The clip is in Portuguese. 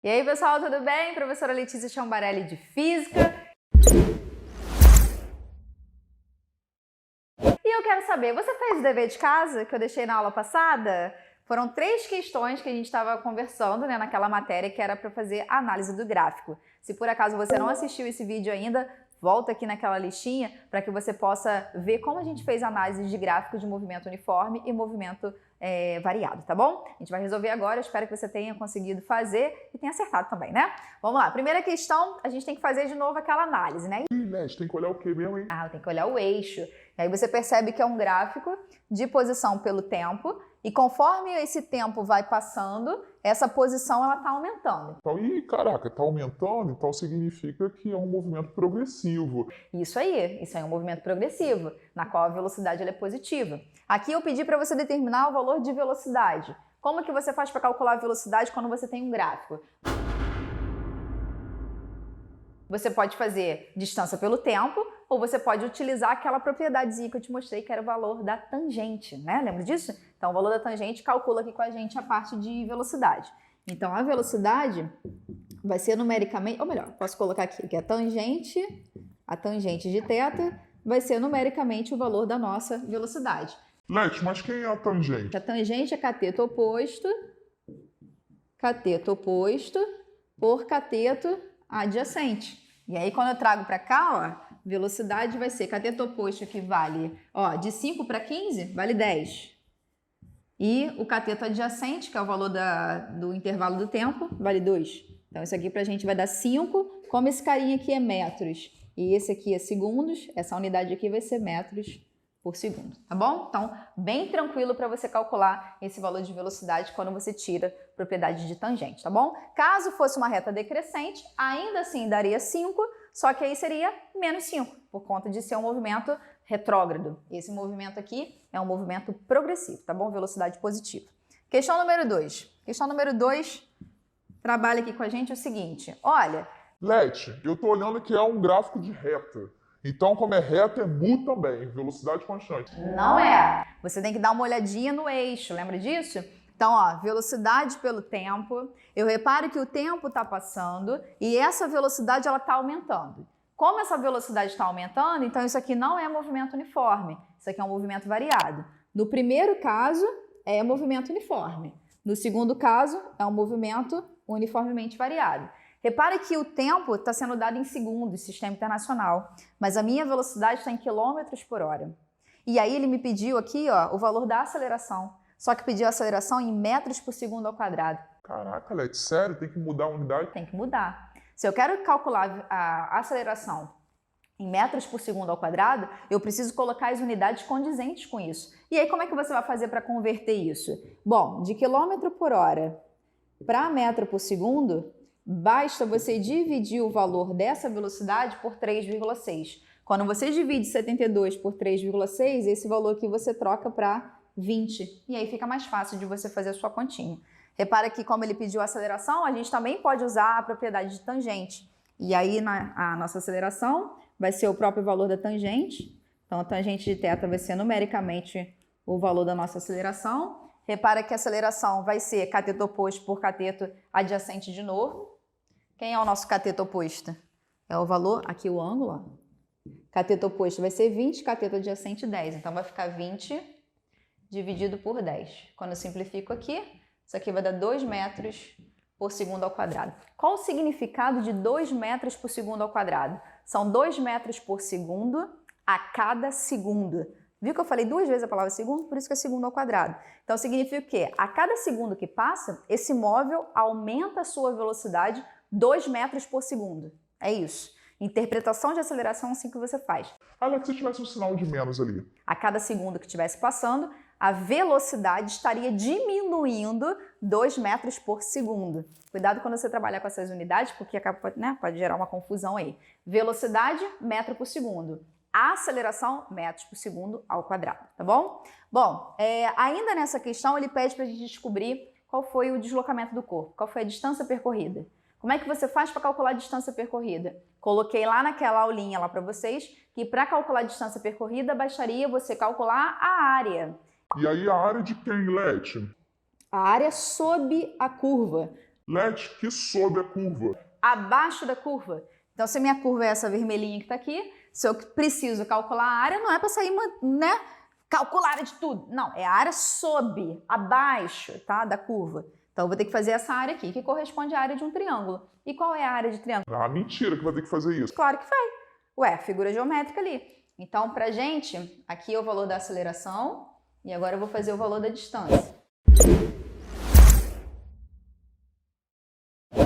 E aí, pessoal, tudo bem? Professora Letícia Chambarelli de Física. E eu quero saber, você fez o dever de casa que eu deixei na aula passada? Foram 3 questões que a gente estava conversando, né, naquela matéria que era para fazer análise do gráfico. Se por acaso você não assistiu esse vídeo ainda, volta aqui naquela listinha para que você possa ver como a gente fez análise de gráfico de movimento uniforme e movimento variado, tá bom? A gente vai resolver agora, eu espero que você tenha conseguido fazer e tenha acertado também, né? Vamos lá, primeira questão, a gente tem que fazer de novo aquela análise, né? Net, tem que olhar o que mesmo, hein? Tem que olhar o eixo. E aí você percebe que é um gráfico de posição pelo tempo e conforme esse tempo vai passando, essa posição ela tá aumentando. Então, caraca, tá aumentando, então significa que é um movimento progressivo. Isso aí é um movimento progressivo, na qual a velocidade ela é positiva. Aqui eu pedi para você determinar o valor de velocidade. Como que você faz para calcular a velocidade quando você tem um gráfico? Você pode fazer distância pelo tempo, ou você pode utilizar aquela propriedadezinha que eu te mostrei, que era o valor da tangente, né? Lembra disso? Então, o valor da tangente calcula aqui com a gente a parte de velocidade. Então, a velocidade vai ser numericamente, ou melhor, posso colocar aqui que a tangente de θ vai ser numericamente o valor da nossa velocidade. Let, mas quem é a tangente? A tangente é cateto oposto por cateto adjacente. E aí, quando eu trago para cá, ó, velocidade vai ser cateto oposto que vale, ó, de 5 para 15, vale 10. E o cateto adjacente, que é o valor do intervalo do tempo, vale 2. Então, isso aqui pra gente vai dar 5, como esse carinha aqui é metros e esse aqui é segundos, essa unidade aqui vai ser metros por segundo, tá bom? Então, bem tranquilo para você calcular esse valor de velocidade quando você tira propriedade de tangente, tá bom? Caso fosse uma reta decrescente, ainda assim daria 5, só que aí seria menos 5, por conta de ser um movimento retrógrado. Esse movimento aqui é um movimento progressivo, tá bom? Velocidade positiva. Questão número 2. Questão número 2, trabalha aqui com a gente o seguinte, olha... Let, eu tô olhando que é um gráfico de reta. Então, como é reta, é mu também, velocidade constante. Não é. Você tem que dar uma olhadinha no eixo, lembra disso? Então, ó, velocidade pelo tempo. Eu reparo que o tempo está passando e essa velocidade ela está aumentando. Como essa velocidade está aumentando, então isso aqui não é movimento uniforme. Isso aqui é um movimento variado. No primeiro caso, é movimento uniforme. No segundo caso, é um movimento uniformemente variado. Repare que o tempo está sendo dado em segundos, sistema internacional, mas a minha velocidade está em quilômetros por hora. E aí ele me pediu aqui, ó, o valor da aceleração, só que pediu a aceleração em metros por segundo ao quadrado. Caraca, Let, sério? Tem que mudar a unidade? Tem que mudar. Se eu quero calcular a aceleração em metros por segundo ao quadrado, eu preciso colocar as unidades condizentes com isso. E aí como é que você vai fazer para converter isso? Bom, de quilômetro por hora para metro por segundo, basta você dividir o valor dessa velocidade por 3,6. Quando você divide 72 por 3,6, esse valor aqui você troca para 20. E aí fica mais fácil de você fazer a sua continha. Repara que como ele pediu a aceleração, a gente também pode usar a propriedade de tangente. E aí a nossa aceleração vai ser o próprio valor da tangente. Então a tangente de θ vai ser numericamente o valor da nossa aceleração. Repara que a aceleração vai ser cateto oposto por cateto adjacente de novo. Quem é o nosso cateto oposto? É o valor, aqui o ângulo, ó. Cateto oposto vai ser 20, cateto adjacente 10. Então vai ficar 20 dividido por 10. Quando eu simplifico aqui, isso aqui vai dar 2 metros por segundo ao quadrado. Qual o significado de 2 metros por segundo ao quadrado? São 2 metros por segundo a cada segundo. Viu que eu falei 2 vezes a palavra segundo? Por isso que é segundo ao quadrado. Então significa o quê? A cada segundo que passa, esse móvel aumenta a sua velocidade 2 metros por segundo. É isso. Interpretação de aceleração é assim que você faz. Alex, se tivesse um sinal de menos ali? A cada segundo que estivesse passando, a velocidade estaria diminuindo 2 metros por segundo. Cuidado quando você trabalhar com essas unidades, porque pode gerar uma confusão aí. Velocidade, metro por segundo. A aceleração, metros por segundo ao quadrado, tá bom? Bom, ainda nessa questão ele pede para a gente descobrir qual foi o deslocamento do corpo, qual foi a distância percorrida. Como é que você faz para calcular a distância percorrida? Coloquei lá naquela aulinha lá para vocês que para calcular a distância percorrida bastaria você calcular a área. E aí a área de quem, Let? A área sob a curva. Leti, que sob a curva. Abaixo da curva. Então, se a minha curva é essa vermelhinha que está aqui, se eu preciso calcular a área, não é para sair, né, calcular a área de tudo. Não, é a área sob, abaixo, tá, da curva. Então, eu vou ter que fazer essa área aqui, que corresponde à área de um triângulo. E qual é a área de triângulo? Ah, mentira que vai ter que fazer isso. Claro que vai. Ué, figura geométrica ali. Então, pra gente, aqui é o valor da aceleração e agora eu vou fazer o valor da distância.